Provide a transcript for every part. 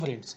Friends,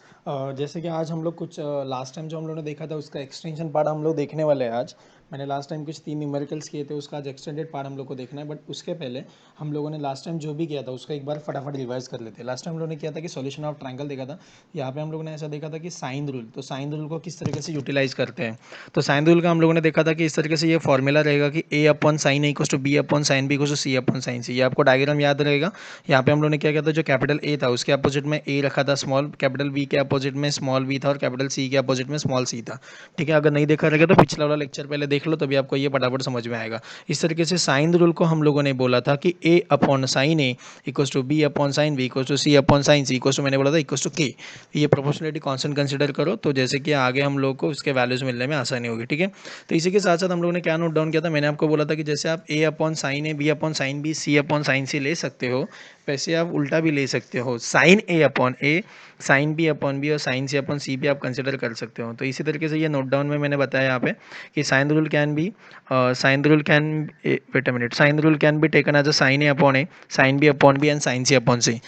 जैसे कि आज हम लोग कुछ लास्ट टाइम जो हम लोगों ने देखा था उसका एक्सटेंशन पार्ट हम लोग देखने वाले हैं आज। मैंने लास्ट टाइम कुछ 3 न्यूमेरिकल्स किए थे, उसका आज एक्सटेंडेड पार्ट हम लोग को देखना है। बट उसके पहले हम लोगों ने लास्ट टाइम जो भी किया था उसका एक बार फटाफट रिवाइज कर लेते हैं। लास्ट टाइम हम लोगों ने किया था कि सॉल्यूशन ऑफ ट्रायंगल देखा था। यहाँ पे हम लोगों ने ऐसा देखा था कि साइन रूल, तो साइन रूल को किस तरीके से यूटिलाइज करते हैं। तो साइन रूल का हम लोगों ने देखा था कि इस तरीके से ये फॉर्मूला रहेगा कि A upon sine A equals to B upon sine B equals to C upon sine C. ये आपको डायग्राम याद रहेगा। यहाँ पे हम लोगों ने क्या किया था, जो कैपिटल ए था उसके अपोजिट में ए रखा था स्मॉल, कैपिटल बी के अपोजिट में स्मॉल बी था और कैपिटल सी के अपोजिट में स्मॉल सी था। ठीक है, अगर नहीं देखा रहेगा तो पिछला वाला लेक्चर पहले देख लो, तभी आपको ये फटाफट समझ में आएगा। इस तरीके से साइन रूल को हम लोगों ने बोला था कि A upon sine A equals to B upon sine B equals to C upon sine C equals to, मैंने बोला था, इक्वल्स टू के। ये प्रोपोर्शनलिटी कांस्टेंट कंसीडर करो, तो जैसे कि आगे हम लोग को इसके वैल्यूज मिलने में आसानी होगी। ठीक है, तो इसी के साथ साथ हम लोगों ने क्या नोट डाउन किया था, मैंने आपको बोला था कि जैसे आप ए upon sine A, B upon sine B, C upon sine सी ले सकते हो, वैसे आप उल्टा भी ले सकते हो, sign A upon A, sine B upon B और साइन सी अपॉन सी भी आप कंसिडर कर सकते हो। तो इसी तरीके से ये नोट डाउन में मैंने बताया यहाँ पे कि sine rule can be, sine rule can, wait a minute, sine rule can be taken as a sine A upon A, sine B upon B and sine C upon C.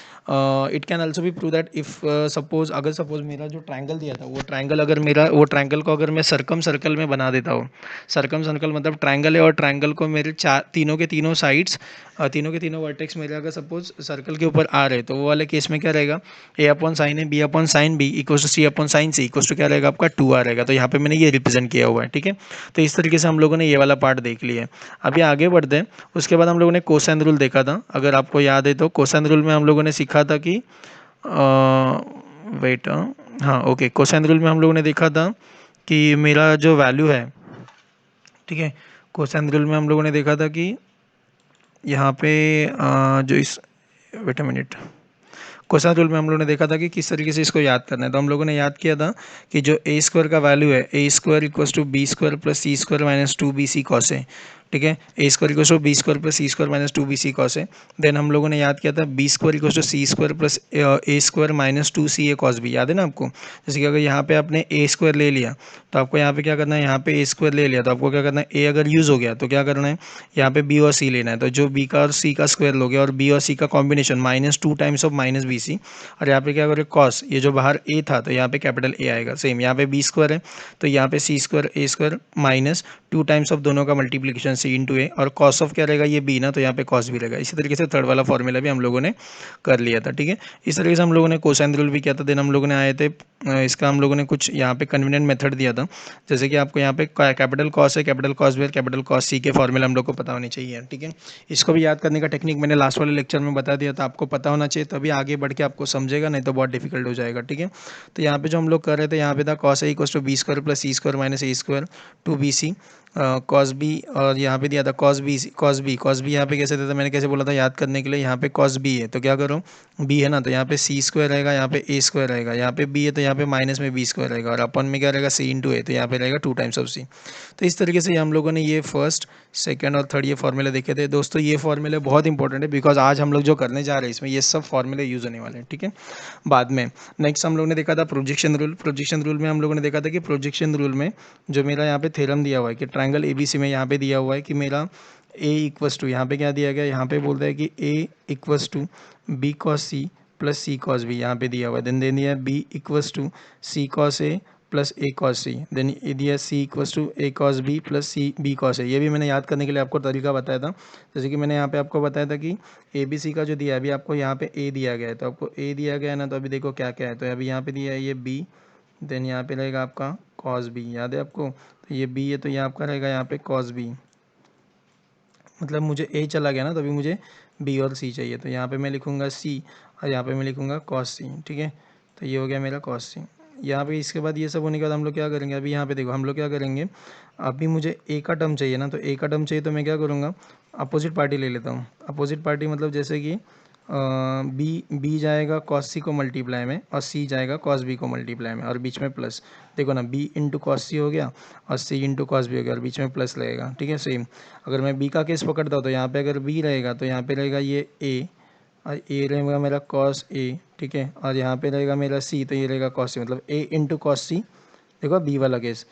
It can also be prove that if suppose, अगर suppose मेरा जो triangle दिया था वो triangle, अगर मेरा वो triangle को अगर मैं सर्कम सर्कल में बना देता हूँ, सर्कम सर्कल मतलब ट्रायंगल है और ट्रायंगल को मेरे चार, तीनों के तीनों साइड्स, तीनों के तीनों वर्टेक्स मेरे अगर सपोज सर्कल के ऊपर आ रहे, तो वो वाले केस में क्या रहेगा, A upon sine A, B upon sine B equals to C upon sine C equals to क्या रहेगा आपका 2 आ रहेगा। तो यहाँ पे मैंने ये रिप्रेजेंट किया हुआ है। ठीक है, तो इस तरीके से हम लोगों ने ये वाला पार्ट देख लिया है। अभी आगे बढ़ते हैं। उसके बाद हम लोगों ने कोसाइन रूल देखा था, अगर आपको याद है तो कोसाइन रूल में हम लोगों ने सीखा था कि वेट, हाँ ओके, कोसाइन रूल में हम लोगों ने देखा था कि मेरा जो वैल्यू है, ठीक है, कोसाइन रूल में हम लोगों ने देखा था कि यहाँ पे जो इस, wait a minute, cosine rule में हम लोगों ने देखा था कि किस तरीके से इसको याद करना है। तो हम लोगों ने याद किया था कि जो ए स्क्वायर का वैल्यू है, A square equals to B square plus C square minus 2bc cos है। ठीक है, A square equals to B square plus C square minus 2bc cos है। देन हम लोगों ने याद किया था B square equals to C square plus A square minus 2ca cos B, याद है ना आपको। जैसे कि अगर यहाँ पे आपने ए स्क्वायर ले लिया तो आपको यहाँ पे क्या करना है, यहाँ पे ए स्क्वायर ले लिया तो आपको क्या करना है, ए अगर यूज़ हो गया तो क्या करना है, यहाँ पे बी और सी लेना है। तो जो बी का और सी का स्क्वायर लोगे और बी और सी का combination minus 2 times of minus B C, और यहाँ पे क्या करोगे कॉस, ये जो बाहर ए था तो यहाँ पे कैपिटल ए आएगा। सेम यहाँ पे बी स्क्वायर है तो यहाँ पे C square A square minus 2 times of दोनों का मल्टीप्लिकेशन सी इंटू ए, और कॉस ऑफ क्या रहेगा, ये बी ना, तो यहाँ पे कॉस भी रहेगा। इसी तरीके से थर्ड वाला फॉर्मूला भी हम लोगों ने कर लिया था। ठीक है, इस तरीके से हम लोगों ने कोसाइन रूल भी किया था। देन हम लोगों ने आए थे, इसका हम लोगों ने कुछ यहाँ पे कन्वीनियंट मेथड दिया था, जैसे कि आपको यहाँ पे कैपिटल कॉस है, कैपिटल कॉस बी और कैपिटल कॉस सी के फॉर्मूला हम लोग को पता होने चाहिए। ठीक है, इसको भी याद करने का टेक्निक मैंने लास्ट वाले लेक्चर में बता दिया था, आपको पता होना चाहिए तभी आगे बढ़ के आपको समझेगा, नहीं तो बहुत डिफिकल्ट हो जाएगा। ठीक है, तो यहाँ पे जो हम लोग कर रहे थे, यहाँ पे था cos A equals to B square plus C square minus A square 2bc cos B, और यहाँ पे दिया था कॉस बी यहाँ पे कैसे देता, मैंने कैसे बोला था याद करने के लिए, यहाँ पे कॉस बी है तो क्या करो, बी है ना, तो यहाँ पे सी स्क्वायर रहेगा, यहाँ पे ए स्क्वायर रहेगा, यहाँ पे बी है तो यहाँ पे माइनस में बी स्क्वायर रहेगा, और अपन में क्या रहेगा, सी इंटू ए, तो यहाँ पे रहेगा 2 टाइम्स ऑफ सी। तो इस तरीके से हम लोगों ने ये फर्स्ट, सेकंड और थर्ड ये फॉर्मूले देखे थे। दोस्तों ये फॉर्मूले बहुत इंपॉर्टेंट है, बिकॉज आज हम लोग जो करने जा रहे हैं इसमें ये सब फॉर्मूले यूज़ होने वाले हैं। ठीक है, बाद में नेक्स्ट हम लोग ने देखा था प्रोजेक्शन रूल। प्रोजेक्शन रूल में हम लोगों ने देखा था कि प्रोजेक्शन रूल में जो मेरा यहाँ पे थ्योरम दिया हुआ है कि ट्रायंगल एबीसी में यहाँ पे दिया हुआ है कि मेरा ए इक्वस टू, यहाँ पे क्या दिया गया, यहाँ पे बोलता है कि A equals to B cos C plus C cos B, यहाँ पे दिया हुआ है। देन दिया है B equals to C cos A plus A cos C, then ये दिया C equals to A cos B plus C B cos A. ये भी मैंने याद करने के लिए आपको तरीका बताया था, जैसे कि मैंने यहाँ पे आपको बताया था कि ए बी सी का जो दिया है, अभी आपको यहाँ पे ए दिया गया है, तो आपको ए दिया गया है ना, तो अभी देखो क्या क्या है, तो अभी यहाँ पे दिया है ये बी, देन यहाँ पे रहेगा आपका कॉस बी, याद है आपको, तो ये बी है तो ये आपका रहेगा यहाँ पे कॉस बी, मतलब मुझे ए चला गया ना, तो अभी मुझे बी और सी चाहिए, तो यहाँ पे मैं लिखूँगा सी और यहाँ पे मैं लिखूँगा कॉस सी। ठीक है, तो ये हो गया मेरा कॉस सी। यहाँ पे इसके बाद ये सब होने के बाद हम लोग क्या करेंगे, अभी यहाँ पे देखो हम लोग क्या करेंगे, अभी मुझे ए का टर्म चाहिए ना, तो ए का टर्म चाहिए तो मैं क्या करूँगा, अपोजिट पार्टी ले लेता हूँ। अपोजिट पार्टी मतलब जैसे कि बी जाएगा कॉस सी को मल्टीप्लाई में और सी जाएगा कॉस बी को मल्टीप्लाई में, और बीच में प्लस, देखो ना, बी इंटू कॉस सी हो गया और सी इंटू कॉस बी हो गया और बीच में प्लस लगेगा। ठीक है, सेम अगर मैं बी का केस पकड़ता हूँ तो यहाँ पे अगर बी रहेगा तो यहाँ पे रहेगा ये ए, और ए रहेगा मेरा कॉस ए। ठीक है, और यहाँ पे रहेगा मेरा सी, तो ये रहेगा कॉस सी, मतलब ए इंटू कॉस सी। देखो बी वाला केस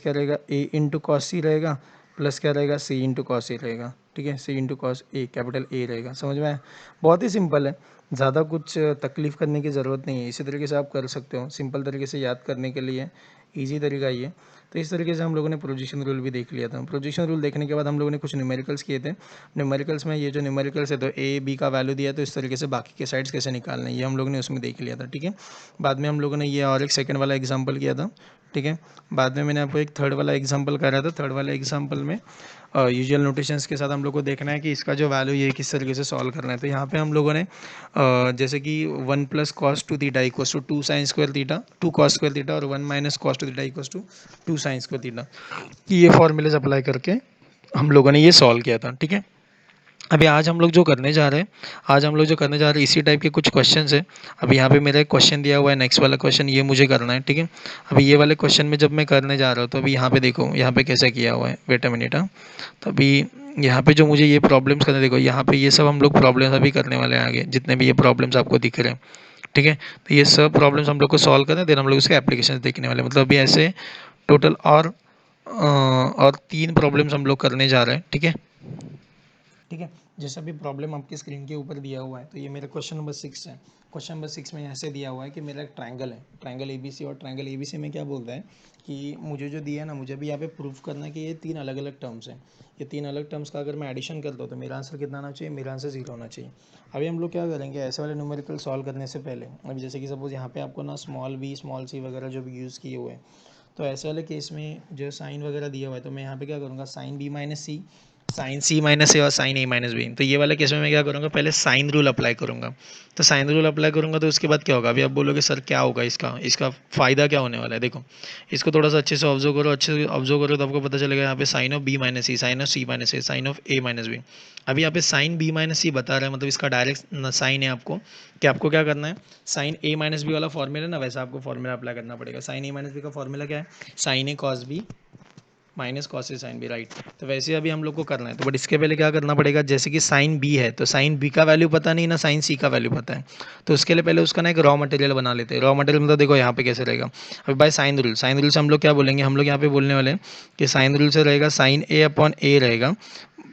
क्या रहेगा, ए इंटू कॉस सी रहेगा प्लस क्या रहेगा, सी इंटू कॉस ए रहेगा। ठीक है, C into cos A, capital A रहेगा। समझ में आया, बहुत ही सिंपल है। ज़्यादा कुछ तकलीफ़ करने की ज़रूरत नहीं है, इसी तरीके से आप कर सकते हो। सिंपल तरीके से याद करने के लिए ईज़ी तरीका ये है। तो इस तरीके से हम लोगों ने प्रोजेक्शन रूल भी देख लिया था। प्रोजेक्शन रूल देखने के बाद हम लोगों ने कुछ न्यूमेरिकल्स किए थे। न्यूमेरिकल्स में ये जो न्यूमेरिकल्स है तो ए, बी का वैल्यू दिया, तो इस तरीके से बाकी के साइड्स कैसे निकालना है ये हम लोगों ने उसमें देख लिया था, ठीक है। बाद में हम लोगों ने ये और एक सेकंड वाला एग्जांपल किया था, ठीक है। बाद में मैंने आपको एक थर्ड वाला एग्जांपल कराया था। थर्ड वाला एग्जांपल में यूजुअल नोटेशंस के साथ हम लोग को देखना है कि इसका जो वैल्यू ये किस तरीके से सॉल्व करना है। तो यहाँ पे हम लोगों ने जैसे कि 1 + cos 2 theta equals to 2 sin square theta, 2 cos square theta और 1 - cos 2 theta equals to 2 sin square theta, ये फॉर्मूलेज अप्लाई करके हम लोगों ने ये सॉल्व किया था, ठीक है। अभी आज हम लोग जो करने जा रहे हैं, इसी टाइप के कुछ क्वेश्चंस है। अभी यहाँ पे मेरा एक क्वेश्चन दिया हुआ है, नेक्स्ट वाला क्वेश्चन ये मुझे करना है, ठीक है। अभी ये वाले क्वेश्चन में जब मैं करने जा रहा हूँ तो अभी यहाँ पे देखो, यहाँ पे कैसे किया हुआ है, वेट अ मिनट। हाँ, तो अभी यहाँ पे जो मुझे ये प्रॉब्लम्स करने, देखो यहाँ पे ये सब हम लोग प्रॉब्लम्स अभी करने वाले हैं आगे, जितने भी ये प्रॉब्लम्स आपको दिख रहे हैं, ठीक है। तो ये सब प्रॉब्लम्स हम लोग को सॉल्व करना है, देन हम लोग इसके एप्लीकेशन देखने वाले हैं। मतलब अभी ऐसे टोटल और 3 प्रॉब्लम्स हम लोग करने जा रहे हैं, ठीक है। ठीक है, जैसा भी प्रॉब्लम आपकी स्क्रीन के ऊपर दिया हुआ है, तो ये मेरा क्वेश्चन नंबर 6 है। क्वेश्चन नंबर 6 में ऐसे दिया हुआ है कि मेरा एक ट्रायंगल है, ट्रायंगल एबीसी, और ट्रायंगल एबीसी में क्या बोलता है कि मुझे जो दिया है ना, मुझे भी यहाँ पे प्रूफ करना है कि ये 3 अलग अलग टर्म्स हैं। ये 3 अलग टर्म्स का अगर मैं एडिशन करता हूँ तो मेरा आंसर कितना आना चाहिए, मेरा आंसर 0 होना चाहिए। अभी हम लोग क्या करेंगे, ऐसे वाले न्यूमेरिकल सॉल्व करने से पहले, अभी जैसे कि सपोज यहाँ पे आपको ना स्मॉल बी स्मॉल सी वगैरह जो भी यूज़ किए हुए हैं, तो ऐसे वाले केस में जो साइन वगैरह दिया हुआ है, तो मैं यहाँ पे क्या करूँगा, sine B minus C, sign C minus ए और साइन ए माइनस बी। तो ये वाले केस में मैं क्या करूँगा, पहले साइन रूल अप्लाई करूँगा। तो साइन रूल अप्लाई करूँगा तो उसके बाद क्या होगा, अभी आप बोलोगे सर क्या होगा, इसका इसका फ़ायदा क्या होने वाला है। देखो, इसको थोड़ा सा अच्छे से ऑब्जर्व करो, अच्छे से ऑब्जर्व करो तो आपको पता चलेगा। यहाँ पे sine of B minus C, sine of C minus A, sine of A minus B. अभी यहाँ पे साइन बी माइनस सी बता रहा है, मतलब इसका डायरेक्ट साइन है आपको, कि आपको क्या करना है, साइन ए माइनस बी वाला फॉर्मूला ना, वैसा आपको फॉर्मूला अप्लाई करना पड़ेगा। साइन ए माइनस बी का फॉर्मूला क्या है, sign A cos B minus cos A sine B, right. तो वैसे अभी हम लोग को करना है, तो बट इसके पहले क्या करना पड़ेगा, जैसे कि साइन बी है तो साइन बी का वैल्यू पता नहीं ना, साइन सी का वैल्यू पता है। तो उसके लिए पहले उसका ना एक रॉ मटेरियल बना लेते हैं। रॉ मटेरियल मतलब देखो यहाँ पे कैसे रहेगा, अभी by sine rule, sine rule से हम लोग क्या बोलेंगे, हम लोग यहाँ पे बोलने वाले हैं कि साइन रूल से रहेगा साइन ए अपॉन ए रहेगा,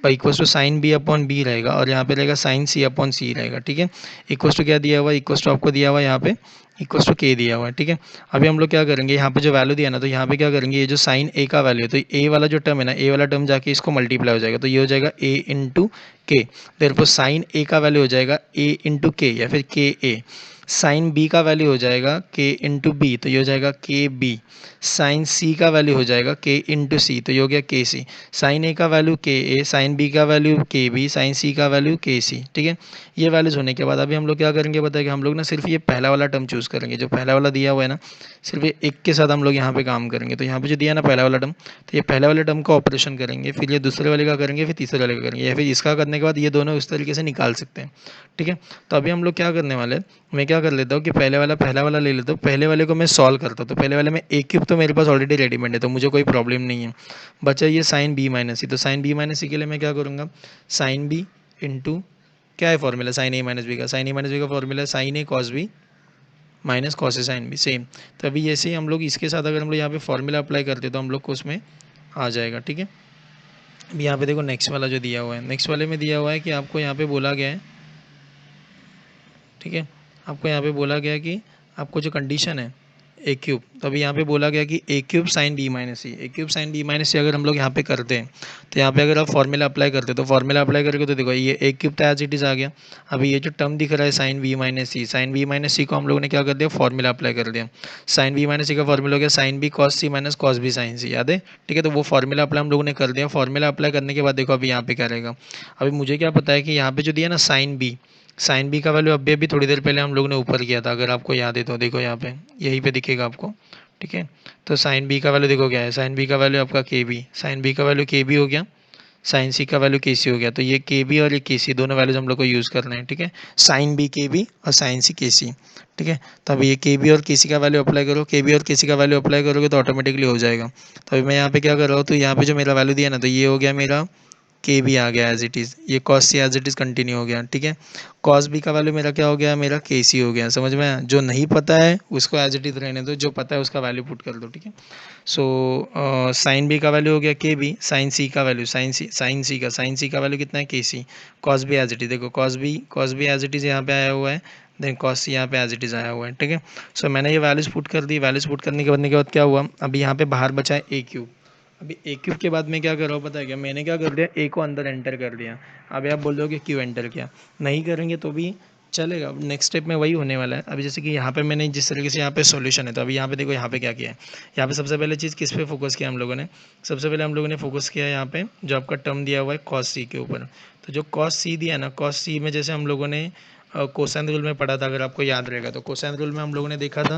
equals to sine B upon B रहेगा, और यहाँ पे रहेगा साइन सी अपॉन सी रहेगा, ठीक है। इक्वल्स टू क्या दिया हुआ है, इक्वल्स टू आपको दिया हुआ है यहाँ पे इक्वल्स टू के दिया हुआ है, ठीक है। अभी हम लोग क्या करेंगे, यहाँ पे जो वैल्यू दिया ना, तो यहाँ पे क्या करेंगे, ये जो साइन ए का वैल्यू है, तो ए वाला जो टर्म है ना, ए वाला टर्म जाके इसको मल्टीप्लाई हो जाएगा, तो ये हो जाएगा ए इंटू के। देयरफॉर साइन ए का वैल्यू हो जाएगा ए इंटू के, या फिर के ए। साइन बी का वैल्यू हो जाएगा के इंटू बी, तो ये हो जाएगा के बी। साइन सी का वैल्यू हो जाएगा के इंटू सी, तो ये हो गया के सी। साइन ए का वैल्यू के ए, साइन बी का वैल्यू के बी, साइन सी का वैल्यू के सी, ठीक है। ये वैल्यूज होने के बाद अभी हम लोग क्या करेंगे बताइए, हम लोग ना सिर्फ ये पहला वाला टर्म चूज़ करेंगे, जो पहला वाला दिया हुआ है ना, सिर्फ ये एक के साथ हम लोग यहाँ पे काम करेंगे। तो यहाँ पे जो दिया ना पहला वाला टर्म, तो ये पहले वाले टर्म का ऑपरेशन करेंगे, फिर ये दूसरे वाले का करेंगे, फिर तीसरे वाले का करेंगे, या फिर इसका करने के बाद ये दोनों इस तरीके से निकाल सकते हैं, ठीक है। तो अभी हम लोग क्या करने वाले हैं, मैं क्या कर लेता हूँ कि पहला वाला ले लेता हूँ, पहले वाले को मैं सॉल्व करता हूँ। तो पहले वाले में ए क्यूब तो मेरे पास ऑलरेडी रेडीमेड है, तो मुझे कोई प्रॉब्लम नहीं है। बचा ये साइन बी माइनस सी, तो साइन बी माइनस सी के लिए मैं क्या करूँगा, साइन बी इंटू क्या है formula, sign A minus B का, साइन ए माइनस बी का formula sine A cos B minus cos A sine B, same. तो अभी ऐसे ही हम लोग इसके साथ अगर हम लोग यहाँ पे फॉर्मूला अप्लाई करते तो हम लोग को उसमें आ जाएगा, ठीक है। अभी यहाँ पे देखो नेक्स्ट वाला जो दिया हुआ है, नेक्स्ट वाले में दिया हुआ है कि आपको यहाँ पे बोला गया है, ठीक है, आपको यहाँ पे बोला गया कि आपको जो कंडीशन है ए क्यूब, तो अभी यहाँ पे बोला गया कि ए क्यूब साइन बी माइनस सी, ए क्यूब साइन बी माइनस सी अगर हम लोग यहाँ पे करते हैं, तो यहाँ पे अगर आप फॉर्मूला अप्लाई करते हैं, तो फॉर्मूला अप्लाई करके तो देखो ये ए क्यूब तो एज इट इज़ आ गया। अभी ये जो टर्म दिख रहा है sine B minus C, sine B minus सी को हम लोगों ने क्या कर दिया, फॉर्मूला अप्लाई कर दिया। साइन बी माइनस सी का फॉर्मूला हो गया साइन बी कॉस सी माइनस कॉस बी साइन सी, याद है, ठीक है। तो वो फॉर्मूला अप्लाई हम लोगों ने कर दिया। फॉर्मूला अप्लाई करने के बाद देखो अभी यहाँ पे क्या रहेगा, अभी मुझे क्या पता है कि यहाँ पे जो दिया ना साइन बी का वैल्यू अभी थोड़ी देर पहले हम लोग ने ऊपर किया था, अगर आपको याद है तो देखो यहाँ पे यहीं पे दिखेगा आपको, ठीक है। तो साइन बी का वैल्यू देखो क्या है, साइन बी का वैल्यू आपका के बी, साइन बी का वैल्यू के बी हो गया, साइन सी का वैल्यू के सी हो गया। तो ये के बी और ये के सी दोनों वैल्यूज हम लोग को यूज़ करना है, ठीक है। साइन बी के बी और साइन सी के सी, ठीक है। तो अभी ये के बी और के सी का वैल्यू अप्लाई करो, के बी और के सी का वैल्यू अप्लाई करोगे तो ऑटोमेटिकली हो जाएगा। तो अभी मैं यहाँ पे क्या कर रहा हूँ, तो यहाँ पे जो मेरा वैल्यू दिया ना, तो ये हो गया मेरा के भी आ गया एज इट इज़, ये cos C as it is continue हो गया, ठीक है। कॉस बी का वैल्यू मेरा क्या हो गया, मेरा के सी हो गया, समझ में आया? जो नहीं पता है उसको एज इट इज़ रहने दो, जो पता है उसका वैल्यू पुट कर दो, ठीक है। सो साइन बी का वैल्यू हो गया के बी, साइन सी का वैल्यू साइन सी का वैल्यू कितना है, K C. Cos B as it is, देखो cos B as it is यहाँ पे आया हुआ है, देन कॉस सी यहाँ पे एज इट इज़ आया हुआ है, ठीक है। सो मैंने ये वैल्यूज पुट कर दी, वैल्यूज पुट करने के बाद क्या हुआ, अभी यहाँ पे बाहर बचा है ए क्यूब। अभी ए क्यूब के बाद में क्या कर रहा हूँ पता है क्या, मैंने क्या कर दिया, ए को अंदर एंटर कर दिया। अभी आप बोल दोगे क्यों एंटर किया, नहीं करेंगे तो भी चलेगा, अब नेक्स्ट स्टेप में वही होने वाला है। अभी जैसे कि यहाँ पे मैंने जिस तरीके से यहाँ पे सॉल्यूशन है, तो अभी यहाँ पे देखो यहाँ पे क्या किया है, यहाँ पे सबसे पहले चीज़ किस पे फोकस किया हम लोगों ने, सबसे पहले हम लोगों ने फोकस किया यहाँ पे जो आपका टर्म दिया हुआ है कॉस सी के ऊपर। तो जो कॉस सी दिया ना, कॉस सी में जैसे हम लोगों ने कोसाइन रूल में पढ़ा था, अगर आपको याद रहेगा तो कोसाइन रूल में हम लोगों ने देखा था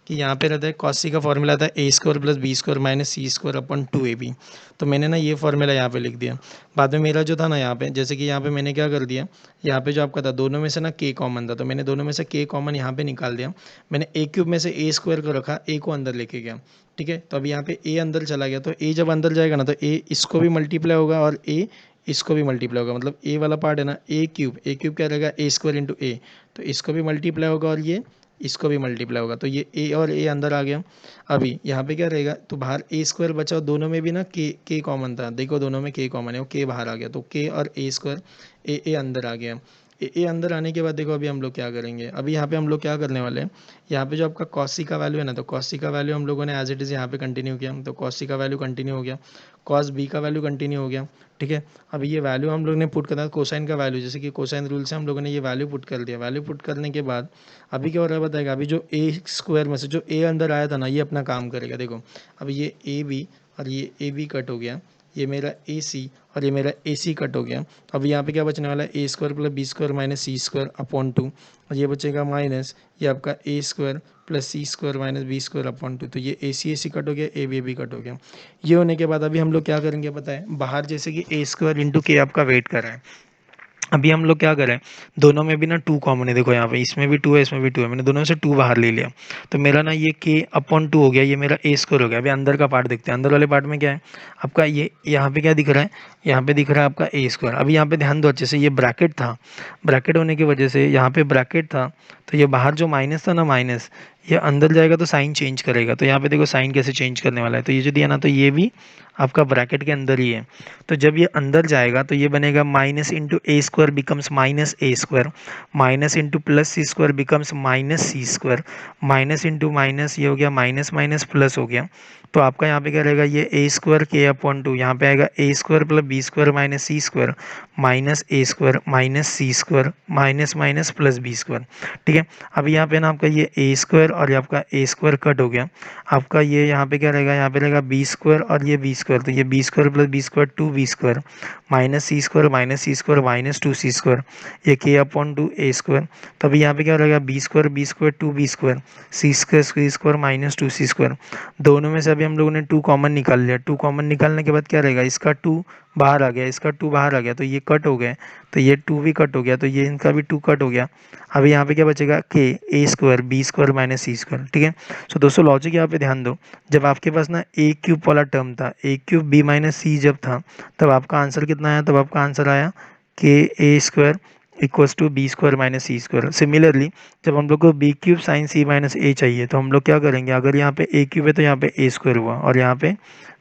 कि यहाँ पे रहता है कॉस सी का फॉर्मूला था A square plus B square minus C square upon 2ab। तो मैंने ना ये फॉर्मूला यहाँ पे लिख दिया। बाद में मेरा जो था ना यहाँ पे, जैसे कि यहाँ पे मैंने क्या कर दिया, यहाँ पे जो आपका था दोनों में से ना के कॉमन था, तो मैंने दोनों में से के कॉमन यहाँ पे निकाल दिया। मैंने ए क्यूब में से ए स्क्वायर को रखा, ए को अंदर लेके गया, ठीक है। तो अभी यहाँ पे ए अंदर चला गया, तो ए जब अंदर जाएगा ना तो ए इसको भी मल्टीप्लाई होगा और ए इसको भी मल्टीप्लाई होगा, मतलब ए वाला पार्ट है ना, ए क्यूब क्या रहेगा, ए स्क्वायर इंटू ए, तो इसको भी मल्टीप्लाई होगा और ये इसको भी मल्टीप्लाई होगा, तो ये ए और ए अंदर आ गया। अभी यहाँ पे क्या रहेगा, तो बाहर ए स्क्वायर बचा, दोनों में भी ना के कॉमन था, देखो दोनों में के कॉमन है, वो के बाहर आ गया, तो के और ए स्क्वायर ए अंदर आ गया। ए अंदर आने के बाद देखो अभी हम लोग क्या करेंगे, अभी यहाँ पे हम लोग क्या करने वाले हैं, यहाँ पे जो आपका कॉस सी का वैल्यू है ना, तो कॉस सी का वैल्यू हम लोगों ने एज इट इज़ यहाँ पे कंटिन्यू किया, तो कॉस सी का वैल्यू कंटिन्यू हो गया, कॉस बी का वैल्यू कंटिन्यू हो गया, ठीक है। अभी ये वैल्यू हम लोग ने पुट करना है कोसाइन का वैल्यू, जैसे कि कोसाइन रूल से हम लोगों ने ये वैल्यू पुट कर दिया। वैल्यू पुट करने के बाद अभी क्या हो रहा है बताएगा, अभी जो ए स्क्वायर में से जो ए अंदर आया था ना, ये अपना काम करेगा, देखो अभी ये ए बी और ये ए बी कट हो गया, ये मेरा ए सी और ये मेरा ए सी कट हो गया। अब यहाँ पे क्या बचने वाला है, A square plus B square minus C square upon 2, और ये बचेगा माइनस ये आपका A square plus C square minus B square upon 2, तो ये ए सी कट हो गया, ए बी कट हो गया। ये होने के बाद अभी हम लोग क्या करेंगे पता है, बाहर जैसे कि ए स्क्वायर इंटू के आपका वेट कर रहा है, अभी हम लोग क्या करें, दोनों में भी ना 2 कॉमन है, देखो यहाँ पे इसमें भी 2 है इसमें भी 2 है, मैंने दोनों में से 2 बाहर ले लिया, तो मेरा ना ये के अपॉन 2 हो गया, ये मेरा ए स्क्वायर हो गया। अभी अंदर का पार्ट देखते हैं, अंदर वाले पार्ट में क्या है आपका, ये यहाँ पे क्या दिख रहा है, यहाँ पे दिख रहा है आपका ए स्क्वायर। अभी यहाँ पे ध्यान दो अच्छे से, ये ब्रैकेट था, ब्रैकेट होने की वजह से यहाँ पे ब्रैकेट था, तो ये बाहर जो माइनस था ना माइनस, ये अंदर जाएगा तो साइन चेंज करेगा, तो यहाँ पे देखो साइन कैसे चेंज करने वाला है, तो ये जो दिया ना, तो ये भी आपका ब्रैकेट के अंदर ही है, तो जब ये अंदर जाएगा तो ये बनेगा minus into A square becomes minus A square, minus into plus C square becomes minus C square, minus into minus ये हो गया माइनस माइनस प्लस हो गया। तो आपका यहाँ पे क्या रहेगा, ये ए स्क्वायर के अपॉन 2, यहाँ पे आएगा A square plus B square minus C square minus A square minus C square minus minus plus B square, ठीक है। अभी यहाँ पे ना आपका ये ए स्क्वायर और ये आपका ए स्क्वायर कट हो गया, आपका ये यहाँ पे क्या रहेगा, यहाँ पे रहेगा बी स्क्वायर और ये बी स्क्वायर, तो ये B square plus B square 2b square minus C square minus 2c square, ये के अपॉन 2 ए स्क्वायर। तो अभी यहाँ पे क्या रहेगा, B square 2b square C square minus 2c square, दोनों में से अभी हम लोगों ने 2 कॉमन निकाल लिया। 2 कॉमन निकालने के बाद क्या रहेगा, इसका 2 बाहर आ गया, इसका 2 बाहर आ गया, तो ये कट हो गए, तो ये 2 भी कट हो गया, तो ये इनका भी 2 कट हो गया। अभी यहाँ पे क्या बचेगा, के A square B square minus C square, ठीक है। सो दोस्तों लॉजिक यहाँ पे ध्यान दो, जब आपके पास ना ए क्यूब वाला टर्म था, ए क्यूब बी माइनस सी जब था, तब आपका आंसर कितना आया, तब आपका आंसर आया के A square equals to B square minus C square. Similarly जब हम लोग को B cube sine C minus A चाहिए, तो हम लोग क्या करेंगे, अगर यहाँ पे ए क्यूब है तो यहाँ पे ए स्क्वायर हुआ, और यहाँ पे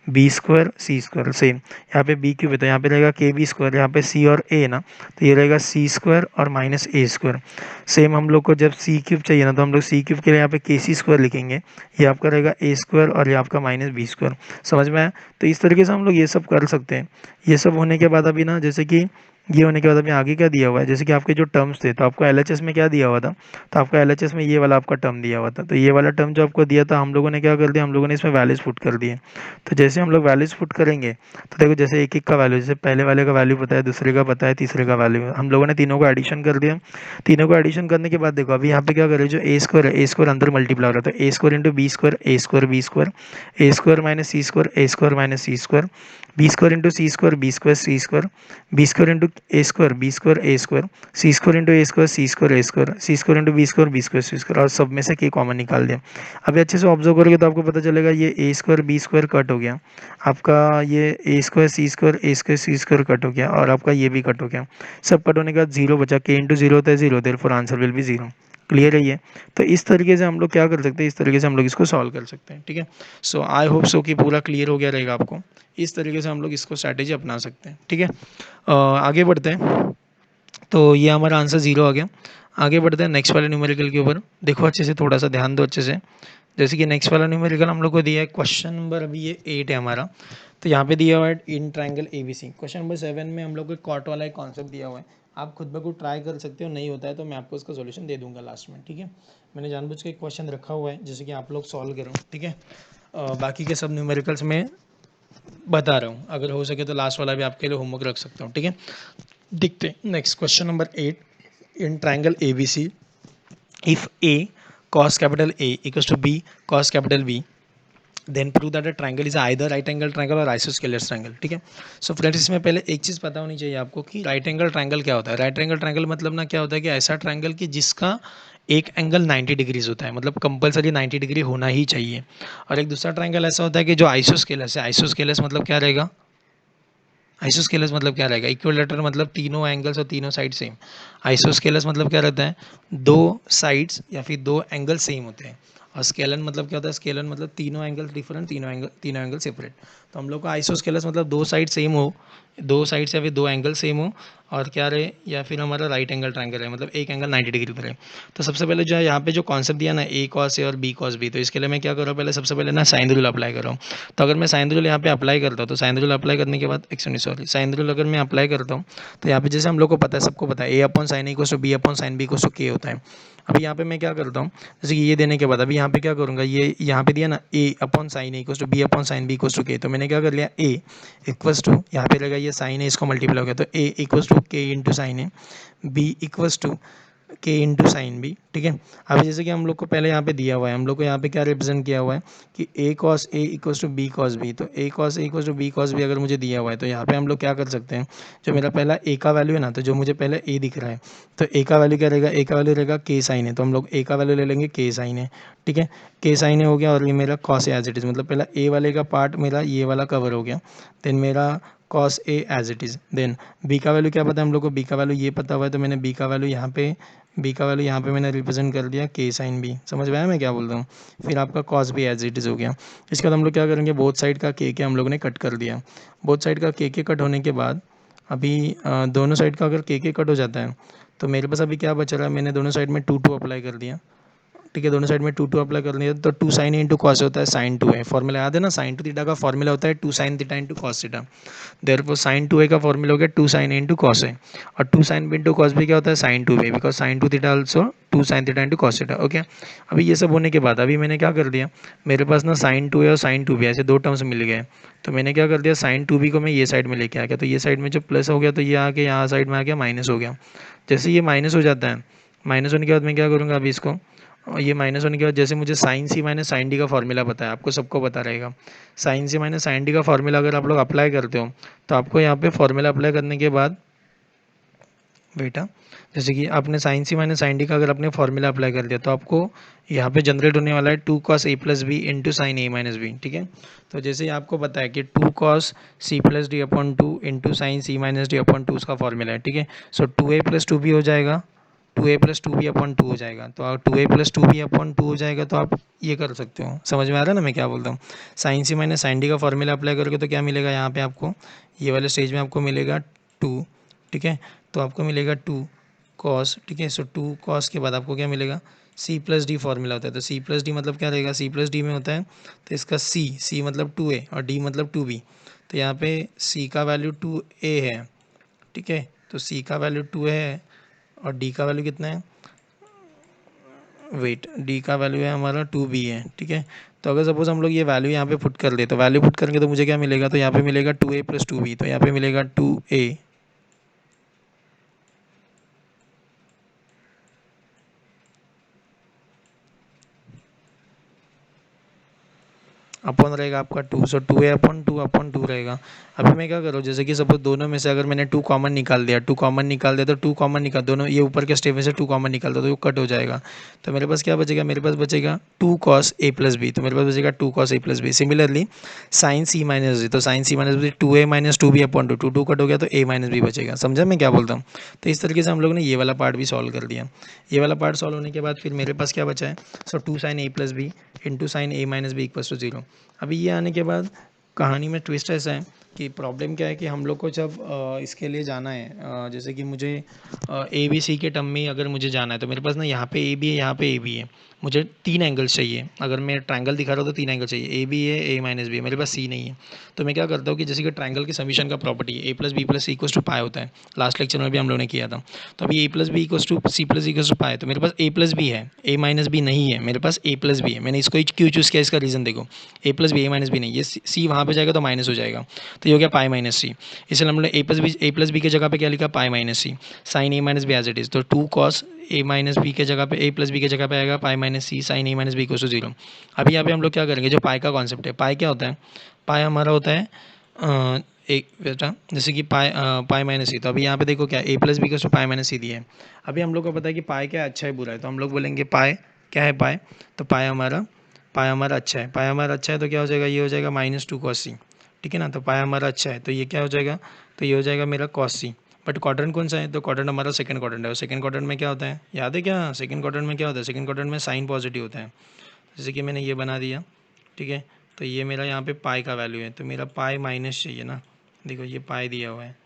B square C square, same यहाँ पे बी क्यूब है तो यहाँ पे रहेगा के बी स्क्वायर, यहाँ पे सी और ए ना, तो ये रहेगा सी स्क्वायर और माइनस ए स्क्वायर। सेम हम लोग को जब सी क्यूब चाहिए ना, तो हम लोग सी क्यूब के लिए यहाँ पे के सी स्क्वायर लिखेंगे, ये आपका रहेगा ए स्क्वायर और ये आपका माइनस बी स्क्वायर। समझ में आया? तो इस तरीके से हम लोग ये सब कर सकते हैं। ये सब होने के बाद अभी ना, जैसे कि ये होने के बाद अभी आगे क्या दिया हुआ है, जैसे कि आपके जो टर्म्स थे, तो आपको एलएचएस में क्या दिया हुआ था, तो आपका एलएचएस में ये वाला आपका टर्म दिया हुआ था, तो ये वाला टर्म जो आपको दिया था, हम लोगों ने क्या कर दिया, हम लोगों ने इसमें वैल्यूज पुट कर दिए। तो जैसे हम लोग वैल्यूज पुट करेंगे, तो देखो जैसे एक एक का वैल्यू, जैसे पहले वाले का वैल्यू पता है, दूसरे का पता है, तीसरे का वैल्यू है, हम लोगों ने तीनों को एडिशन कर दिया। तीनों को एडिशन करने के बाद देखो अभी यहाँ पे क्या करें, जो ए स्क्वायर है, ए स्क्वायर अंदर मल्टीप्लाई हो रहा था, A square into B square, A square B square, A square minus C square, A square minus C square, B square into C square, B square C square, B square into A square B square A square, C square into A square C square A square, C square into B square B square C square, और सब में से के common निकाल दिया। अभी अच्छे से ऑब्जर्व करोगे तो आपको पता चलेगा ये A square B square cut हो गया, आपका ये A square C square cut हो गया, और आपका ये भी कट हो गया। सब कट होने के बाद जीरो बचा, के इंटू जीरो होता है zero, therefore answer will be zero. Clear है ये? तो इस तरीके से हम लोग क्या कर सकते हैं, इस तरीके से हम लोग इसको सॉल्व कर सकते हैं। ठीक है, सो आई होप सो कि पूरा क्लियर हो गया रहेगा आपको। इस तरीके से हम लोग इसको स्ट्रैटेजी अपना सकते हैं। ठीक है, आगे बढ़ते हैं। तो ये हमारा आंसर जीरो आ गया। आगे बढ़ते हैं नेक्स्ट वाले न्यूमेरिकल के ऊपर। देखो अच्छे से, थोड़ा सा ध्यान दो अच्छे से। जैसे कि नेक्स्ट वाला न्यूमेरिकल हम लोग को दिया है क्वेश्चन नंबर, अभी ये 8 है हमारा। तो यहाँ पे दिया हुआ है in triangle ABC. Question number 7 में हम लोग को कॉट वाला एक कॉन्सेप्ट दिया हुआ है। आप खुद ब खुद ट्राई कर सकते हो, नहीं होता है तो मैं आपको इसका सोल्यूशन दे दूंगा लास्ट में। ठीक है, मैंने जानबूझ के एक क्वेश्चन रखा हुआ है जैसे कि आप लोग सॉल्व करो। ठीक है, बाकी के सब न्यूमेरिकल्स में बता रहा हूँ, अगर हो सके तो लास्ट वाला भी आपके लिए होमवर्क रख सकता हूँ। ठीक है, देखते हैं next question number 8। In triangle ABC, if A cos capital A equals to B cos capital B, then prove that a triangle is either right angle triangle और आइसोस्केलस ट्रायंगल। ठीक है, सो फ्रेंड्स इसमें पहले एक चीज़ पता होनी चाहिए आपको कि राइट एंगल ट्रायंगल क्या होता है। राइट एंगल ट्रायंगल मतलब ना क्या होता है कि ऐसा ट्रायंगल कि जिसका एक एंगल 90 डिग्रीज होता है, मतलब कंपलसरी 90 डिग्री होना ही चाहिए। और एक दूसरा ट्रायंगल ऐसा होता है कि जो आइसोस्केलस है। आइसोस्केलस मतलब क्या रहेगा, आइसोस्केलस मतलब क्या रहेगा, इक्विलेटरल मतलब तीनों एंगल्स और तीनों साइड सेम। आइसोस्केलस मतलब क्या रहता है, दो साइड्स या फिर दो एंगल सेम होते हैं। और स्केलन मतलब क्या होता है, स्केलन मतलब तीनों एंगल डिफरेंट, तीनों एंगल सेपरेट। तो हम लोग का आइसोस्केलस मतलब दो साइड सेम हो, दो साइड से या फिर दो एंगल सेम हो, और क्या रहे, या फिर हमारा राइट एंगल ट्रायंगल है, मतलब एक एंगल 90 डिग्री पर है। तो सबसे पहले जो है यहाँ पे जो कॉन्सेप्ट दिया ना, ए कॉस ए और बी कॉस बी, तो इसके लिए मैं क्या कर रहा हूँ, पहले सबसे पहले ना साइन रूल अप्लाई कर रहा हूँ। तो अगर मैं साइन रूल यहाँ पे अप्लाई करता हूँ, तो साइन रूल अप्लाई करने के बाद साइन रूल अगर मैं अप्लाई करता हूँ, तो यहाँ पे जैसे हम लोग को पता है, सबको पता है, A upon sine A equals to B upon sine B equals to K होता है। अभी यहाँ पे मैं क्या करता हूँ, जैसे कि ये देने के बाद अभी यहाँ पे क्या करूँगा, ये यहाँ पे दिया ना A upon sine A equals to B upon sine B equals to K, तो मैंने क्या कर लिया, ए इक्वल्स टू यहाँ पे रहेगा ये साइन है, इसको मल्टीप्लाई हो गया, तो ए इक्वल्स टू के इंटू साइन है, बी इक्वल्स टू के इंटू साइन बी। ठीक है, अभी जैसे कि हम लोग को पहले यहाँ पे दिया हुआ है, हम लोग को यहाँ पे क्या रिप्रेजेंट किया हुआ है कि A cos A equals to B cos B. तो A cos A equals to B cos B अगर मुझे दिया हुआ है, तो यहाँ पे हम लोग क्या कर सकते हैं, जो मेरा पहला ए का वैल्यू है ना, तो जो मुझे पहले ए दिख रहा है, तो ए का वैल्यू क्या रहेगा, ए का वैल्यू रहेगा के साइन है, तो हम लोग ए का वैल्यू ले लेंगे के साइन है। ठीक है, के साइन है हो गया, और ये मेरा cos A as it is, मतलब पहला ए वाले का पार्ट मेरा ये वाला कवर हो गया। देन मेरा cos A as it is. Then B का वैल्यू क्या पता है हम लोग को, बी का वैल्यू ये पता हुआ है, तो मैंने बी का वैल्यू यहाँ पे मैंने रिप्रेजेंट कर दिया के साइन बी। समझ में आया मैं क्या बोल रहा हूँ? फिर आपका कॉस भी एज इट इज़ हो गया। इसके बाद हम लोग क्या करेंगे, बोथ साइड का के हम लोगों ने कट कर दिया। बोथ साइड का के कट होने के बाद अभी दोनों साइड का अगर के कट हो जाता है, तो मेरे पास अभी क्या बच रहा है, मैंने दोनों साइड में टू टू अप्लाई कर दिया। ठीक है, दोनों साइड में टू टू अप्लाई कर लिया, तो टू साइन इंटू कॉस होता है साइन टू है। फॉर्मूला याद है ना, साइन टू थीटा का फॉर्मूला होता है two sine theta into cos theta. Therefore sine two A का फॉर्मूला हो गया two sine A into cos A, और two sine B into cos B क्या होता है, sine two B, because sine two theta also two sine theta into cos theta. Okay, अभी ये सब होने के बाद अभी मैंने क्या कर दिया, मेरे पास ना साइन टू ए और साइन टू बी ऐसे दो टर्म्स मिल गए, तो मैंने क्या कर दिया, साइन टू बी को मैं ये साइड में लेके आ गया, तो ये साइड में जो प्लस हो गया, तो ये आके यहाँ साइड में आ गया माइनस हो गया। जैसे ये माइनस हो जाता है, माइनस होने के बाद मैं क्या करूँगा अभी इसको, और ये माइनस होने के बाद जैसे मुझे sign C minus sign D का फॉर्मूला पता है, आपको सबको पता रहेगा। Sign C minus sign D का फॉर्मूला अगर आप लोग अप्लाई करते हो, तो आपको यहाँ पे फॉर्मूला अप्लाई करने के बाद बेटा, जैसे कि आपने sign C minus sign D का अगर आपने फॉर्मूला अप्लाई कर दिया, तो आपको यहाँ पे जनरेट होने वाला है two cos A plus B into sine A minus B. ठीक है, तो जैसे ही आपको पता है कि two cos C plus D upon two into sine C minus D upon two उसका फॉर्मूला है। ठीक है, so two A plus two B हो जाएगा, two A plus two B upon two हो जाएगा, तो two A plus two B upon two हो जाएगा, तो आप ये कर सकते हो। समझ में आ रहा है ना मैं क्या बोलता हूँ? Sign C minus sign D का फॉर्मूला अप्लाई करोगे तो क्या मिलेगा यहाँ पे आपको, ये वाले स्टेज में आपको मिलेगा टू। ठीक है, तो आपको मिलेगा टू कॉस। ठीक है, सो टू कॉस के बाद आपको क्या मिलेगा, सी प्लस डी फॉर्मूला होता है, तो सी प्लस डी मतलब क्या रहेगा, सी प्लस डी में होता है, तो इसका सी मतलब टू ए और डी मतलब टू बी, तो यहाँ पे सी का वैल्यू टू ए है। ठीक है, तो सी का वैल्यू टू है और डी का वैल्यू कितना है, वेट, डी का वैल्यू है हमारा टू बी है। ठीक है, तो अगर सपोज हम लोग ये वैल्यू यहाँ पे पुट कर दे, तो वैल्यू पुट करेंगे तो मुझे क्या मिलेगा, तो यहाँ पे मिलेगा two A plus two B, तो यहाँ पे मिलेगा टू ए अपॉन रहेगा आपका 2, सो 2a/2 रहेगा। अभी मैं क्या करूँ, जैसे कि सपोज दोनों में से अगर मैंने 2 कॉमन निकाल दिया, 2 कॉमन निकाल दिया तो 2 कॉमन निकाल, दोनों ये ऊपर के स्टेप में से 2 कॉमन निकाल दो तो वो कट हो जाएगा। तो मेरे पास क्या बचेगा, मेरे पास बचेगा 2 cos a प्लस बी, तो मेरे पास बचेगा 2 cos a plus B. Similarly sine C minus B, तो sine C minus B 2a-2b/2, 2 cut हो गया तो a माइनस बी बचेगा। समझा मैं क्या बोलता हूँ। तो इस तरीके से हम लोग ने ये वाला पार्ट भी सॉल्व कर दिया। ये वाला पार्ट सॉल्व होने के बाद फिर मेरे पास क्या बचा है, so 2 sin a plus B into sine a minus B equals to 0। अभी ये आने के बाद कहानी में ट्विस्ट ऐसा है कि प्रॉब्लम क्या है कि हम लोग को जब इसके लिए जाना है, जैसे कि मुझे ए बी सी के टर्म में अगर मुझे जाना है तो मेरे पास ना यहाँ पे ए बी है, यहाँ पे ए बी है, मुझे 3 एंगल्स चाहिए। अगर मैं ट्रायंगल दिखा रहा हूँ तो 3 एंगल चाहिए, ए बी है, ए माइनस बी है, मेरे पास सी नहीं है। तो मैं क्या करता हूँ कि जैसे कि ट्रायंगल की समीशन का प्रॉपर्टी है, A plus B plus C equals to pi होता है, लास्ट लेक्चर में भी हम लोगों ने किया था। तो अभी A plus B equals to C plus equals to pi, तो मेरे पास ए प्लस बी है, ए माइनस बी नहीं है, मेरे पास ए प्लस बी है। मैंने इसको क्यों चूज़ किया, इसका रीज़न देखो, ए प्लस बी, ए माइनस बी नहीं, ये सी वहाँ पे जाएगा तो माइनस हो जाएगा, तो ये हो गया पाई माइनस सी। इसलिए हमने ए प्लस बी की जगह पे क्या लिखा, pi minus C, sine A minus B as it is. तो 2 cos ए माइनस बी के जगह पे, ए प्लस बी के जगह पे आएगा pi minus C sine A minus B equals to 0। अभी यहाँ पे हम लोग क्या करेंगे, जो पाई का कॉन्सेप्ट है, पाई क्या होता है, पाई हमारा होता है एक बेटा जैसे कि पाई माइनस सी। तो अभी यहाँ पे देखो क्या, A plus B equals to pi minus C दिया है। अभी हम लोग को पता है कि पाई क्या अच्छा है बुरा है, तो हम लोग बोलेंगे पाई क्या है, पाई, तो पाई हमारा अच्छा है, पाई हमारा अच्छा है तो क्या हो जाएगा, ये हो जाएगा -2 cos सी, ठीक है ना। तो पाई हमारा अच्छा है तो ये क्या हो जाएगा, तो ये हो जाएगा मेरा cos सी। बट क्वाड्रेंट कौन सा है, तो क्वाड्रेंट हमारा सेकंड क्वाड्रेंट है, और सेकंड क्वाड्रेंट में क्या होता है, याद है क्या, सेकंड क्वाड्रेंट में क्या होता है, सेकंड क्वाड्रेंट में साइन पॉजिटिव होता है। जैसे कि मैंने ये बना दिया, ठीक है, तो ये मेरा यहाँ पे पाई का वैल्यू है, तो मेरा पाई माइनस चाहिए ना, देखो ये पाई दिया हुआ है,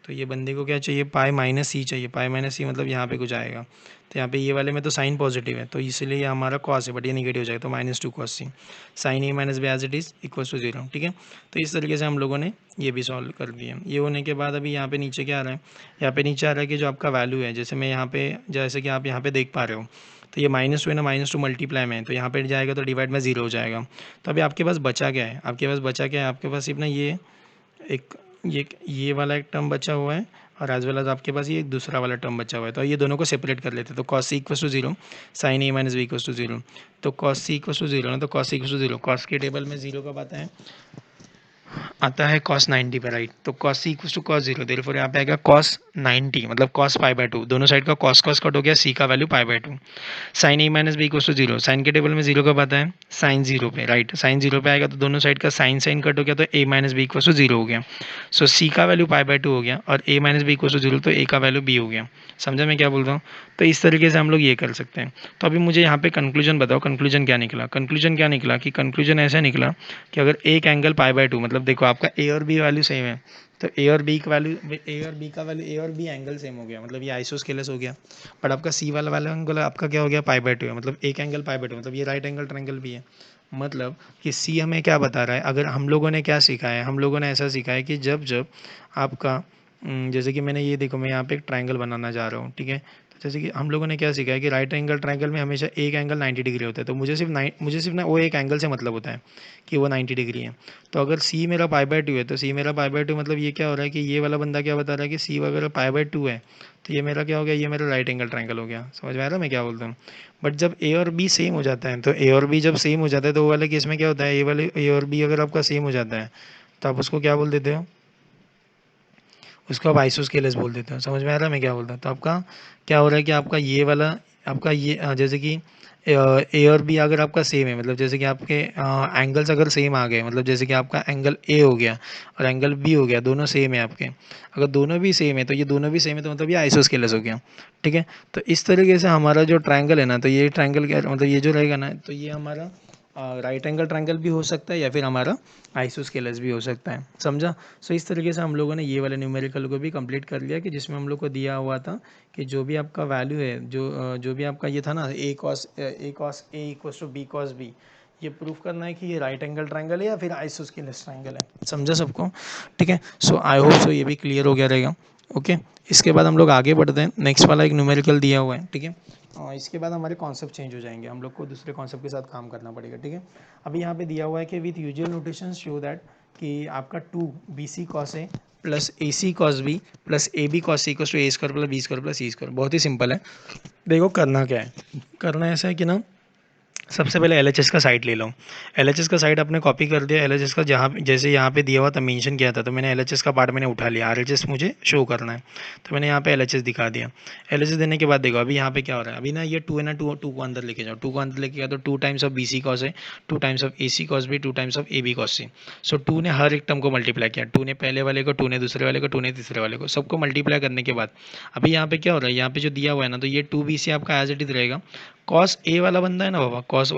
तो ये बंदे को क्या चाहिए, पाई माइनस सी चाहिए, पाई माइनस सी मतलब यहाँ पे कुछ आएगा। तो यहाँ पे ये वाले में तो साइन पॉजिटिव है तो इसलिए ये हमारा कॉस है, बट ये नेगेटिव हो जाएगा, तो -2 cos C sine A minus B as it is equals to 0, ठीक है। तो इस तरीके से हम लोगों ने ये भी सॉल्व कर दिया। ये होने के बाद अभी यहाँ पे नीचे क्या आ रहा है, यहाँ पे नीचे आ रहा है कि जो आपका वैल्यू है, जैसे मैं यहाँ पे, जैसे कि आप यहाँ पे देख पा रहे हो, तो ये -2 है ना, -2 मल्टीप्लाई में है, तो यहाँ पे जाएगा तो डिवाइड में 0 हो जाएगा। तो अभी आपके पास बचा क्या है, आपके पास बचा क्या है, आपके पास सिर्फ ना ये एक ये वाला एक टर्म बचा हुआ है, और एज वेल एज आपके पास ये एक दूसरा वाला टर्म बचा हुआ है। तो ये दोनों को सेपरेट कर लेते हैं, तो cos c equals to 0 sine A minus B equals to 0। तो cos c इक्वल्स टू 0 ना, तो cos c equals to 0, cos के टेबल में 0 कब आता है cos 90 पे, राइट। तो cos c equals to cos 0, therefore यहाँ पे आएगा cos 90 मतलब cos π/2, दोनों साइड का cos कट हो गया, c का value π/2। Sine A minus B equals to 0, sine के टेबल में 0 कब आता है, साइन 0 पे, राइट। साइन 0 पे आएगा तो दोनों साइड का साइन कट हो गया, तो a minus B equals to 0 हो गया। सो c का वैल्यू π/2 हो गया, और a minus B equals to 0 तो a का वैल्यू b हो गया। समझा मैं क्या बोल रहा हूँ। तो इस तरीके से हम लोग ये कर सकते हैं। तो अभी मुझे यहाँ पे कंक्लूजन बताओ, कंक्लूजन क्या निकला, कंक्लूजन क्या निकला कि कंक्लूजन ऐसा निकला कि अगर एक एंगल π/2, मतलब देखो आपका ए और बी वैल्यू सेम है, तो ए और बी का वैल्यू, ए और बी एंगल सेम हो गया, मतलब ये आइसोस्केलस हो गया। बट आपका सी वाला एंगल आपका क्या हो गया, π/2 है, मतलब एक एंगल π/2, मतलब ये राइट एंगल ट्रायंगल भी है। मतलब कि सी हमें क्या बता रहा है, अगर हम लोगों ने क्या सीखा है, हम लोगों ने ऐसा सीखा है कि जब जब आपका जैसे कि मैंने ये देखो, मैं यहाँ पे एक ट्रायंगल बनाना जा रहा हूँ, ठीक है। तो जैसे कि हम लोगों ने क्या सीखा है कि राइट एंगल ट्रायंगल में हमेशा एक एंगल 90 डिग्री होता है, तो मुझे सिर्फ ना वो एक एंगल से मतलब होता है कि वो 90 डिग्री है। तो अगर सी मेरा π/2 है, तो सी मेरा π/2 मतलब ये क्या हो रहा है कि ये वाला बंदा क्या बता रहा है कि सी वगैरह π/2 है, तो ये मेरा क्या हो गया, ये मेरा राइट एंगल ट्रायंगल हो गया। समझ में आ रहा है मैं क्या बोलता हूँ। बट जब ए और बी सेम हो जाता है, तो ए और बी जब सेम हो जाता है तो वो वाले केस में क्या होता है, ए और बी अगर आपका सेम हो जाता है तो आप उसको क्या बोल देते हो, उसको आप आइसोस्केलस बोल देते हो। समझ में आ रहा है मैं क्या बोलता हूँ। तो आपका क्या हो रहा है कि आपका ये वाला, आपका ये जैसे कि ए और बी अगर आपका सेम है, मतलब जैसे कि आपके एंगल्स अगर सेम आ गए, मतलब जैसे कि आपका एंगल ए हो गया और एंगल बी हो गया, दोनों सेम है आपके, अगर दोनों भी सेम है तो ये दोनों भी सेम है, तो मतलब ये आइसोस्केलस हो गया, ठीक है। तो इस तरीके से हमारा जो ट्रायंगल है ना, तो ये ट्रायंगल क्या मतलब ये जो रहेगा ना, तो ये हमारा राइट एंगल ट्रायंगल भी हो सकता है या फिर हमारा आइसोस्केलस भी हो सकता है। समझा। सो इस तरीके से हम लोगों ने ये वाले न्यूमेरिकल को भी कंप्लीट कर लिया, कि जिसमें हम लोग को दिया हुआ था कि जो भी आपका वैल्यू है, जो भी आपका ये था ना, A cos A equals to B cos B, ये प्रूफ करना है कि ये राइट एंगल ट्रायंगल है या फिर आइसोस्केलस ट्रायंगल है। समझा सबको, ठीक है। सो आई होप सो ये भी क्लियर हो गया रहेगा। ओके, इसके बाद हम लोग आगे बढ़ते हैं, नेक्स्ट वाला एक न्यूमेरिकल दिया हुआ है, ठीक है। और इसके बाद हमारे कॉन्सेप्ट चेंज हो जाएंगे, हम लोग को दूसरे कॉन्सेप्ट के साथ काम करना पड़ेगा, ठीक है। अभी यहाँ पे दिया हुआ है कि with usual notation show that कि आपका 2 B C cos A plus A C cos B plus A B cos C equals to A square plus B square plus C square. बहुत ही सिंपल है। देखो करना क्या है, करना ऐसा है कि ना, सबसे पहले एलएचएस का साइट ले लो। एलएचएस का साइट आपने कॉपी कर दिया। एलएचएस का जहाँ जैसे यहाँ पे दिया हुआ था, मेंशन किया था, तो मैंने एलएचएस का पार्ट मैंने उठा लिया। आरएचएस मुझे शो करना है, तो मैंने यहाँ पे एलएचएस दिखा दिया। एलएचएस देने के बाद देखो अभी यहाँ पे क्या हो रहा है। अभी ना ये टू है ना, टू को अंदर लेके जाओ। टू को अंदर लेके गया तो 2 टाइम्स ऑफ बीसी कॉस है, 2 टाइम्स ऑफ एसी कॉस भी, 2 टाइम्स ऑफ एबी कॉस सी। सो 2 ने हर एक टर्म को मल्टीप्लाई किया। 2 ने पहले वाले को, 2 ने दूसरे वाले को, 2 ने तीसरे वाले को, सबको मल्टीप्लाई करने के बाद अभी यहाँ पे क्या हो रहा है, यहाँ पे जो दिया हुआ है ना, तो ये 2 BC आपका एज इट इज रहेगा। कॉस ए वाला बंदा है ना बाबा, कॉस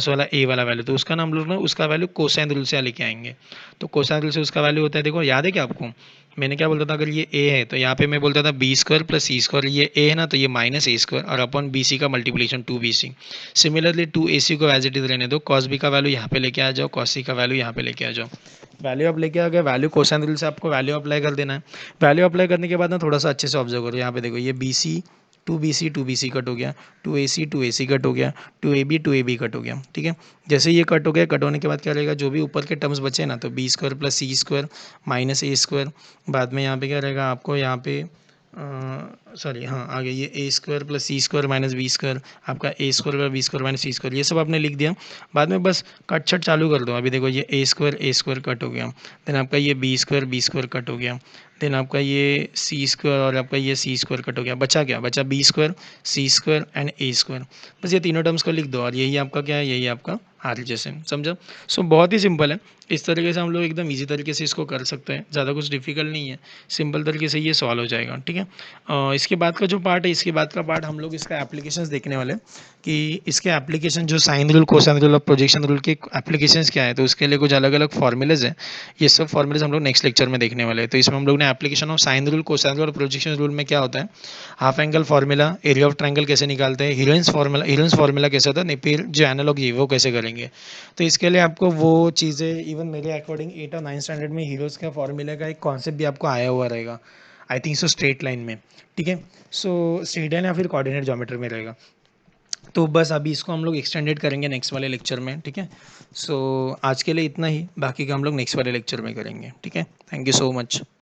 वाला ए वाला वैल्यू, तो उसका नाम लोग ना उसका वैल्यू कोसाइन रूल से लेके आएंगे। तो कोसाइन रूल से उसका वैल्यू होता है, देखो याद है क्या आपको, मैंने क्या बोलता था, अगर ये ए है तो यहाँ पे मैं बोलता था B square plus C square, ये ए है ना तो ये माइनस ए स्क्वायर और अपॉन बी सी का मल्टीप्लिकेशन 2 BC। सिमिलरली 2 AC को एज इट इज रहने दो, कॉस बी का वैल्यू यहाँ पे लेके आ जाओ, कॉस सी का वैल्यू यहाँ पे लेके आ जाओ। वैल्यू आप लेके आ गए, वैल्यू कोसाइन रूल से आपको वैल्यू अप्लाई कर देना है। वैल्यू अप्लाई करने के बाद ना थोड़ा सा अच्छे से ऑब्जर्व करो, यहाँ पे देखो ये बी सी 2 BC कट हो गया, 2 AC कट हो गया, 2 AB कट हो गया। ठीक है, जैसे ये कट हो गया, कट होने के बाद क्या रहेगा, जो भी ऊपर के टर्म्स बचे ना, तो B square plus C square minus A square, बाद में यहाँ पे क्या रहेगा आपको, यहाँ पे सॉरी हाँ आगे ये A square plus C square minus B square, आपका A square plus B square minus C square, ये सब आपने लिख दिया। बाद में बस कट छट चालू कर दो। अभी देखो ये ए स्क्वायर कट हो गया, देन आपका ये बी स्क्वायर कट हो गया, देन आपका ये सी स्क्वायर और आपका ये सी स्क्वायर कट हो गया। बचा क्या, बचा B square, C square and A square. बस ये तीनों टर्म्स को लिख दो और यही आपका क्या है, यही आपका आर जैसे, समझा। सो बहुत ही सिंपल है, इस तरीके से हम लोग एकदम इजी तरीके से इसको कर सकते हैं, ज़्यादा कुछ डिफिकल्ट नहीं है, सिंपल तरीके से ये सॉल्व हो जाएगा। ठीक है, इसके बाद का जो पार्ट है, इसके बाद का पार्ट हम लोग इसका एप्लीकेशंस देखने वाले हैं कि इसके एप्लीकेशन जो साइन रूल, कोसाइन रूल और प्रोजेक्शन रूल के एप्लीकेशंस क्या है। तो उसके लिए कुछ अलग अलग फॉर्मूलेज हैं, ये सब फॉर्मूलेज हम लोग नेक्स्ट लेक्चर में देखने वाले हैं। तो इसमें हम लोग ने application of sine rule, cosine rule और प्रोजेक्शन रूल में क्या होता है, half angle formula, area of triangle कैसे निकालते हैं, हीरोइंस फार्मूला कैसे होता है, नेपियर जो एनालॉग है वो कैसे करेंगे। तो इसके लिए आपको वो चीज़ें, इवन मेरे अकॉर्डिंग 8 और 9 स्टैंडर्ड में हीरोज़ का फार्मूले का एक कॉन्सेप्ट भी आपको आया हुआ रहेगा, I think so straight line में। ठीक है, सो स्ट्रेट लाइन या फिर कोऑर्डिनेट ज्योमेट्री में रहेगा। तो बस अभी इसको हम लोग एक्सटेंडेड करेंगे नेक्स्ट वाले लेक्चर में। ठीक है, सो आज के लिए इतना ही, बाकी का हम लोग नेक्स्ट वाले लेक्चर में करेंगे। ठीक है, थैंक यू सो मच।